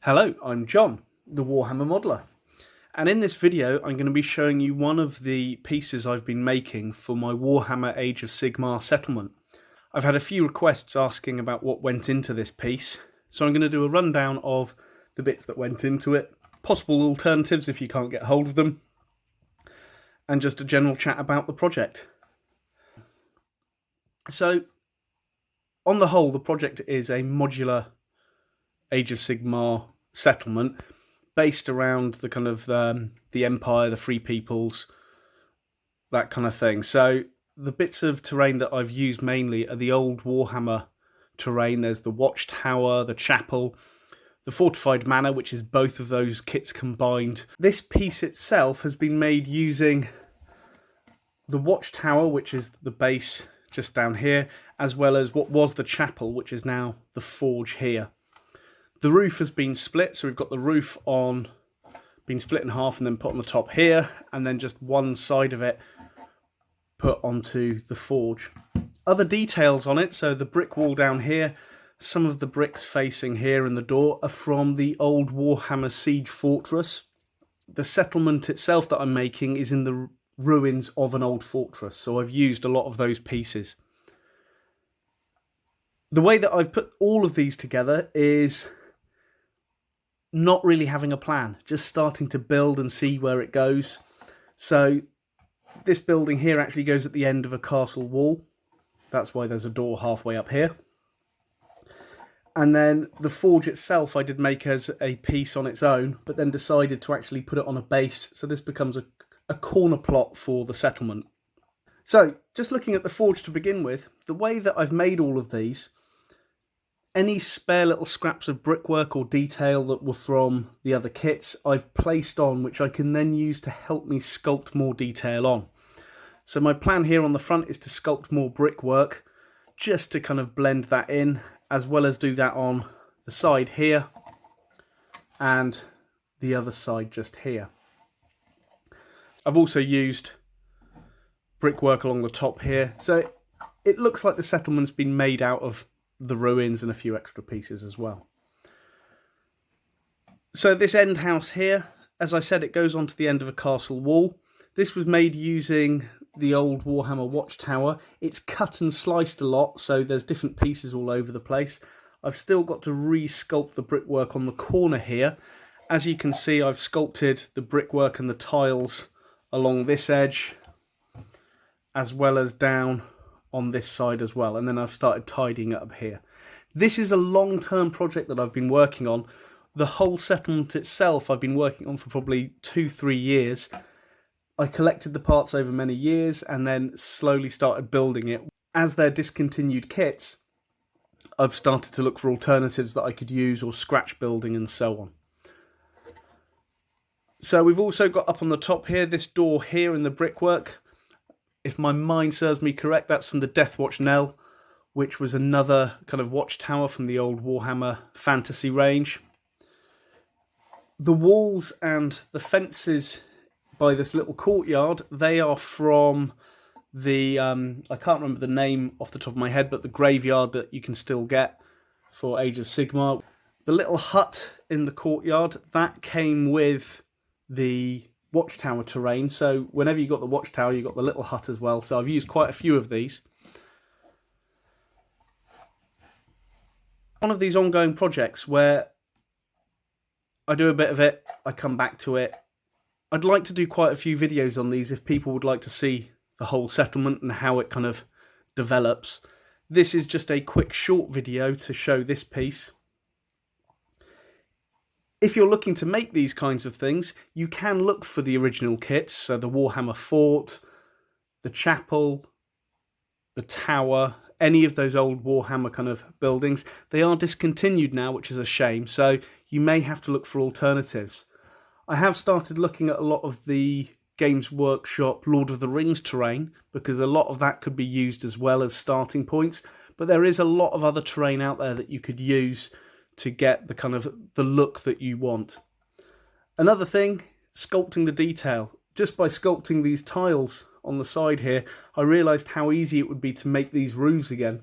Hello, I'm John, the Warhammer modeler, and in this video I'm going to be showing you one of the pieces I've been making for my Warhammer Age of Sigmar settlement. I've had a few requests asking about what went into this piece, so I'm going to do a rundown of the bits that went into it, possible alternatives if you can't get hold of them, and just a general chat about the project. So, on the whole, the project is a modular Age of Sigmar settlement based around the kind of the Empire, the Free Peoples, that kind of thing. So the bits of terrain that I've used mainly are the old Warhammer terrain. There's the Watchtower, the Chapel, the Fortified Manor, which is both of those kits combined. This piece itself has been made using the Watchtower, which is the base just down here, as well as what was the Chapel, which is now the Forge here. The roof has been split, so we've got the roof been split in half and then put on the top here, and then just one side of it put onto the forge. Other details on it, so the brick wall down here, some of the bricks facing here and the door are from the old Warhammer Siege Fortress. The settlement itself that I'm making is in the ruins of an old fortress, so I've used a lot of those pieces. The way that I've put all of these together is not really having a plan, just starting to build and see where it goes. So this building here actually goes at the end of a castle wall. That's why there's a door halfway up here. And then the forge itself I did make as a piece on its own, but then decided to actually put it on a base. So this becomes a corner plot for the settlement. So just looking at the forge to begin with, the way that I've made all of these, any spare little scraps of brickwork or detail that were from the other kits, I've placed on, which I can then use to help me sculpt more detail on. So my plan here on the front is to sculpt more brickwork, just to kind of blend that in, as well as do that on the side here, and the other side just here. I've also used brickwork along the top here, so it looks like the settlement's been made out of the ruins and a few extra pieces as well. So this end house here, as I said, it goes onto the end of a castle wall. This was made using the old Warhammer Watchtower. It's cut and sliced a lot, so there's different pieces all over the place. I've still got to re-sculpt the brickwork on the corner here. As you can see, I've sculpted the brickwork and the tiles along this edge, as well as down on this side as well, and then I've started tidying it up here. This is a long-term project that I've been working on. The whole settlement itself I've been working on for probably 2-3 years. I collected the parts over many years and then slowly started building it. As they're discontinued kits, I've started to look for alternatives that I could use, or scratch building and so on. So we've also got up on the top here, this door here in the brickwork. If my mind serves me correct, that's from the Deathwatch Knell, which was another kind of watchtower from the old Warhammer fantasy range. The walls and the fences by this little courtyard, they are from the, I can't remember the name off the top of my head, but the graveyard that you can still get for Age of Sigmar. The little hut in the courtyard, that came with the Watchtower terrain, so whenever you got the Watchtower, you got the little hut as well. So I've used quite a few of these. One of these ongoing projects where I do a bit of it, I come back to it. I'd like to do quite a few videos on these if people would like to see the whole settlement and how it kind of develops. This is just a quick short video to show this piece. If you're looking to make these kinds of things, you can look for the original kits, so the Warhammer Fort, the Chapel, the Tower, any of those old Warhammer kind of buildings. They are discontinued now, which is a shame, so you may have to look for alternatives. I have started looking at a lot of the Games Workshop Lord of the Rings terrain, because a lot of that could be used as well as starting points, but there is a lot of other terrain out there that you could use to get the kind of the look that you want. Another thing, sculpting the detail. Just by sculpting these tiles on the side here, I realised how easy it would be to make these roofs again.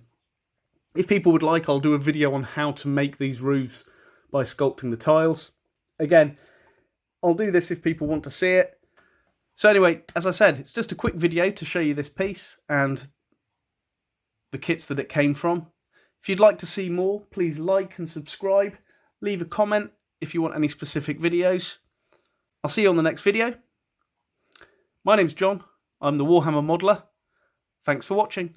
If people would like, I'll do a video on how to make these roofs by sculpting the tiles. Again, I'll do this if people want to see it. So anyway, as I said, it's just a quick video to show you this piece and the kits that it came from. If you'd like to see more, please like and subscribe. Leave a comment if you want any specific videos. I'll see you on the next video. My name's John. I'm the Warhammer Modeler. Thanks for watching.